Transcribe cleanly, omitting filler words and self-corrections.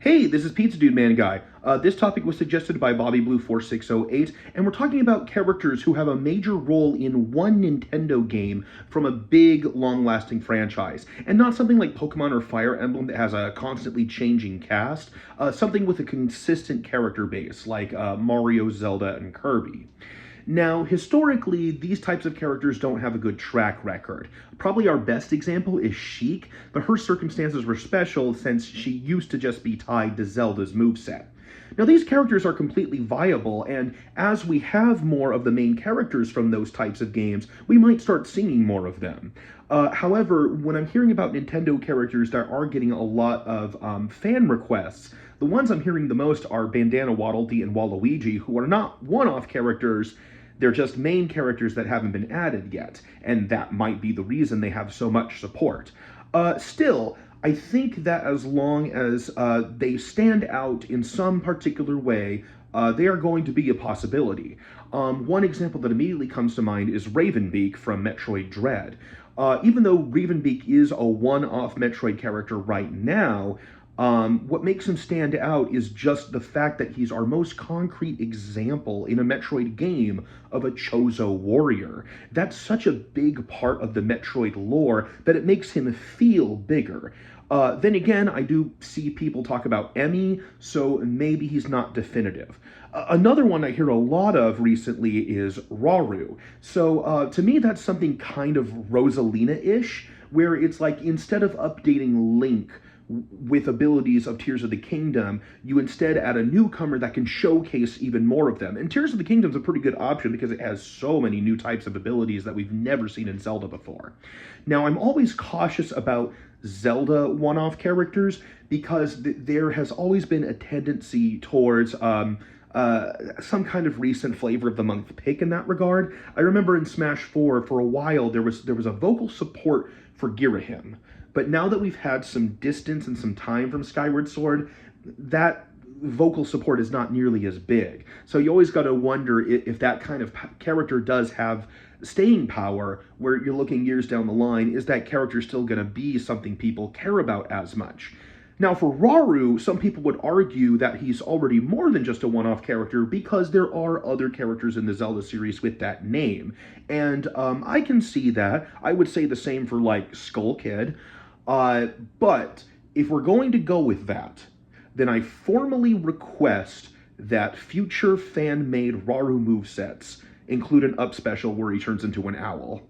Hey, this is Pizza Dude Man Guy. This topic was suggested by Bobby Blue 4608, and we're talking about characters who have a major role in one Nintendo game from a big, long-lasting franchise, and not something like Pokemon or Fire Emblem that has a constantly changing cast, something with a consistent character base, like Mario, Zelda, and Kirby. Now, historically, these types of characters don't have a good track record. Probably our best example is Sheik, but her circumstances were special since she used to just be tied to Zelda's moveset. Now, these characters are completely viable, and as we have more of the main characters from those types of games, we might start seeing more of them. However, when I'm hearing about Nintendo characters that are getting a lot of fan requests, the ones I'm hearing the most are Bandana Waddle Dee and Waluigi, who are not one-off characters. They're just main characters that haven't been added yet, and that might be the reason they have so much support. Still, I think that as long as they stand out in some particular way, they are going to be a possibility. One example that immediately comes to mind is Ravenbeak from Metroid Dread. Even though Ravenbeak is a one-off Metroid character right now, what makes him stand out is just the fact that he's our most concrete example in a Metroid game of a Chozo warrior. That's such a big part of the Metroid lore that it makes him feel bigger. Then again, I do see people talk about Emmy, so maybe he's not definitive. Another one I hear a lot of recently is Rauru. So to me, that's something kind of Rosalina-ish, where it's like instead of updating Link with abilities of Tears of the Kingdom, you instead add a newcomer that can showcase even more of them. And Tears of the Kingdom is a pretty good option because it has so many new types of abilities that we've never seen in Zelda before. Now, I'm always cautious about Zelda one-off characters because there has always been a tendency towards some kind of recent flavor of the month pick in that regard. I remember in Smash 4, for a while, there was a vocal support for Girahim. But now that we've had some distance and some time from Skyward Sword, that vocal support is not nearly as big. So you always got to wonder if that kind of character does have staying power, where you're looking years down the line, is that character still going to be something people care about as much? Now, for Rauru, some people would argue that he's already more than just a one-off character because there are other characters in the Zelda series with that name. And I can see that. I would say the same for, like, Skull Kid. But if we're going to go with that, then I formally request that future fan-made Rauru movesets include an up special where he turns into an owl.